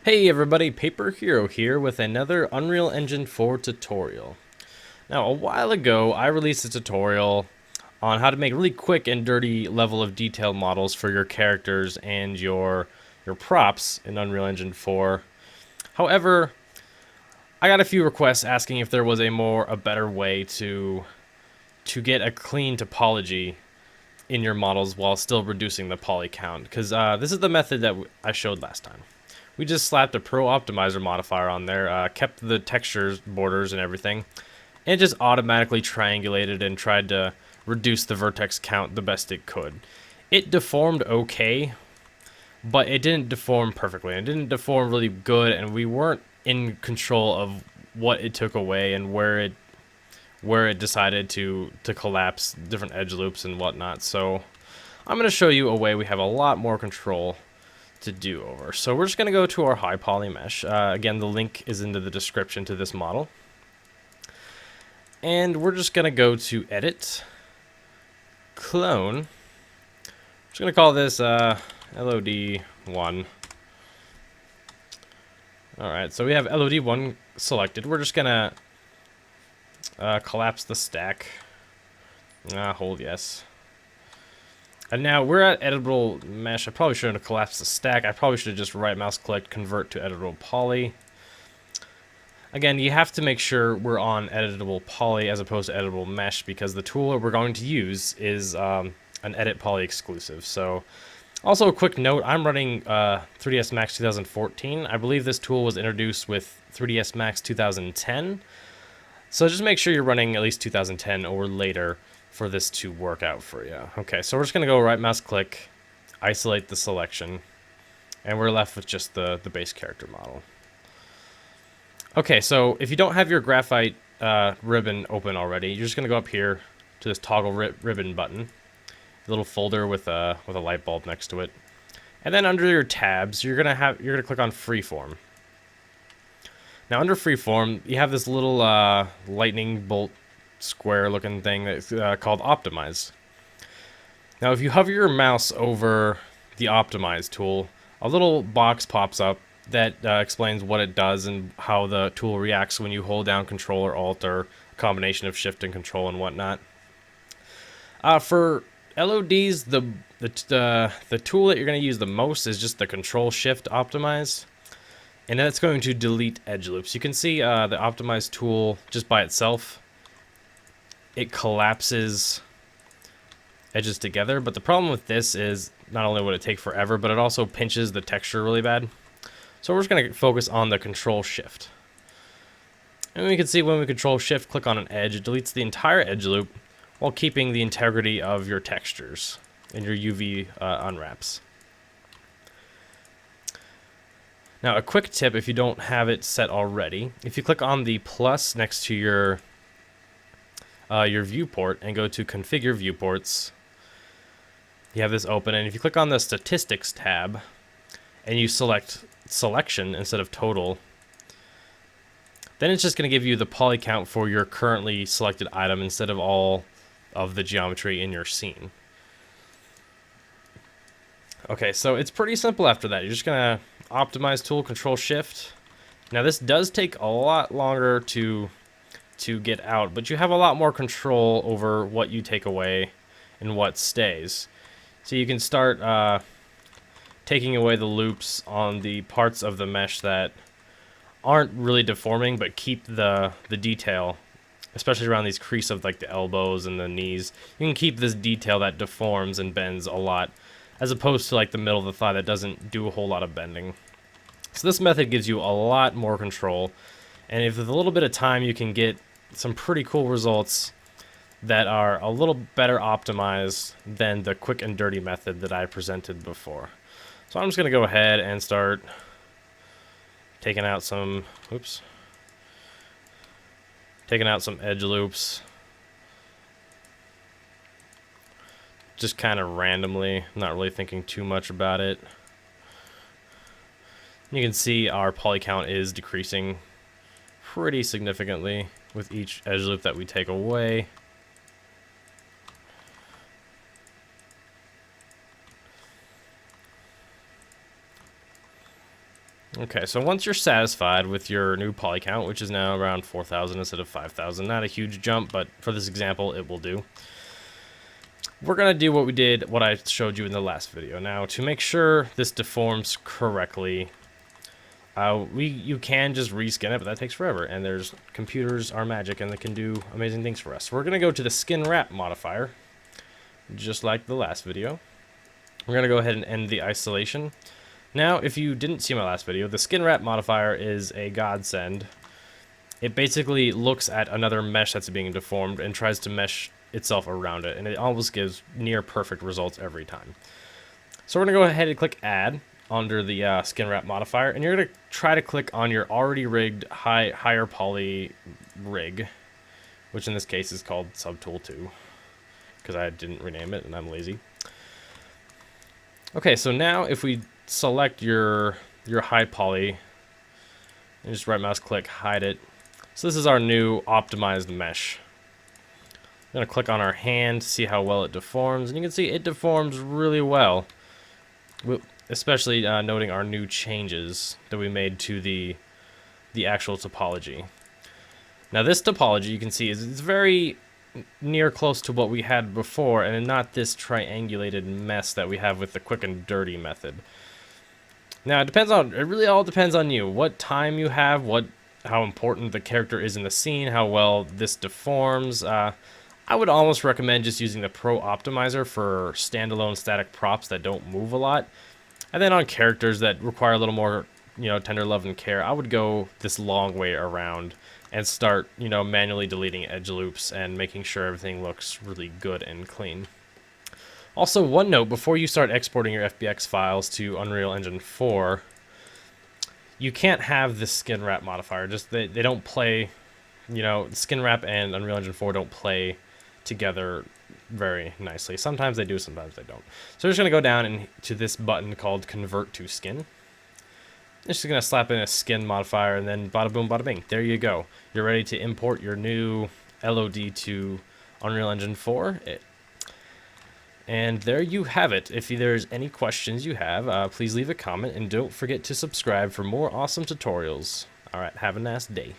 Hey everybody, Paper Hero here with another Unreal Engine 4 tutorial. Now, a while ago, I released a tutorial on how to make really quick and dirty level of detail models for your characters and your props in Unreal Engine 4. However, I got a few requests asking if there was a better way to get a clean topology in your models while still reducing the poly count, because this is the method that I showed last time. We just slapped a Pro Optimizer modifier on there, kept the textures, borders, and everything, and it just automatically triangulated and tried to reduce the vertex count the best it could. It deformed okay, but it didn't deform perfectly. It didn't deform really good, and we weren't in control of what it took away and where it decided to collapse different edge loops and whatnot. So I'm going to show you a way we have a lot more control to do over. So we're just going to go to our high poly mesh. Again, the link is into the description to this model. And we're just going to go to Edit, Clone. I'm just going to call this LOD 1. Alright, so we have LOD 1 selected. We're just going to collapse the stack. Hold yes. And now we're at editable mesh. I probably shouldn't have collapsed the stack. I probably should have just right mouse clicked, convert to editable poly. Again, you have to make sure we're on editable poly as opposed to editable mesh, because the tool we're going to use is an edit poly exclusive. So also a quick note, I'm running 3ds Max 2014. I believe this tool was introduced with 3ds Max 2010. So just make sure you're running at least 2010 or later for this to work out for you. Okay, so we're just going to go right mouse click, isolate the selection, and we're left with just the base character model. Okay, so if you don't have your graphite ribbon open already, you're just going to go up here to this toggle ribbon button, a little folder with a light bulb next to it. And then under your tabs, you're going to click on freeform. Now under freeform, you have this little lightning bolt square looking thing that's called optimize. Now if you hover your mouse over the optimize tool, a little box pops up that explains what it does and how the tool reacts when you hold down Control or Alt or a combination of Shift and Control and whatnot. For LODs, the tool that you're going to use the most is just the Control Shift optimize. And that's going to delete edge loops. You can see the optimize tool just by itself, it collapses edges together. But the problem with this is not only would it take forever, but it also pinches the texture really bad. So we're just going to focus on the Control Shift. And we can see when we Control Shift, click on an edge, it deletes the entire edge loop while keeping the integrity of your textures and your UV unwraps. Now, a quick tip if you don't have it set already, if you click on the plus next to your viewport and go to Configure Viewports, you have this open, and if you click on the Statistics tab and you select Selection instead of Total, then it's just going to give you the poly count for your currently selected item instead of all of the geometry in your scene. Okay, so it's pretty simple after that. You're just going to optimize tool, Control Shift. Now this does take a lot longer to get out, but you have a lot more control over what you take away and what stays. So you can start taking away the loops on the parts of the mesh that aren't really deforming but keep the detail, especially around these crease of like the elbows and the knees. You can keep this detail that deforms and bends a lot, as opposed to like the middle of the thigh that doesn't do a whole lot of bending. So this method gives you a lot more control, and if with a little bit of time you can get some pretty cool results that are a little better optimized than the quick and dirty method that I presented before. So I'm just going to go ahead and start taking out some, taking out some edge loops. Just kind of randomly, not really thinking too much about it. You can see our poly count is decreasing pretty significantly with each edge loop that we take away. Okay, so once you're satisfied with your new poly count, which is now around 4,000 instead of 5,000, not a huge jump, but for this example, it will do. We're going to do what we did, what I showed you in the last video. Now, to make sure this deforms correctly, you can just reskin it, but that takes forever, and computers are magic, and they can do amazing things for us. So we're going to go to the Skinwrap modifier, just like the last video. We're going to go ahead and end the isolation. Now, if you didn't see my last video, the Skinwrap modifier is a godsend. It basically looks at another mesh that's being deformed and tries to mesh itself around it, and it almost gives near perfect results every time. So we're going to go ahead and click Add under the Skinwrap modifier, and you're going to try to click on your already rigged higher poly rig, which in this case is called Subtool 2, because I didn't rename it and I'm lazy. Okay, so now if we select your high poly and just right mouse click, hide it. So this is our new optimized mesh. I'm going to click on our hand to see how well it deforms, and you can see it deforms really well, especially noting our new changes that we made to the actual topology. Now this topology, you can see, is very near close to what we had before, and not this triangulated mess that we have with the quick and dirty method. Now it really all depends on you, what time you have, how important the character is in the scene, how well this deforms. I would almost recommend just using the Pro Optimizer for standalone static props that don't move a lot. And then on characters that require a little more, tender love and care, I would go this long way around and start, manually deleting edge loops and making sure everything looks really good and clean. Also, one note, before you start exporting your FBX files to Unreal Engine 4, you can't have this Skinwrap modifier. They don't play, Skinwrap and Unreal Engine 4 don't play together very nicely. Sometimes they do, sometimes they don't. So we're just going to go down to this button called Convert to Skin. Just going to slap in a skin modifier, and then bada boom, bada bing. There you go. You're ready to import your new LOD to Unreal Engine 4. And there you have it. If there's any questions you have, please leave a comment, and don't forget to subscribe for more awesome tutorials. Alright, have a nice day.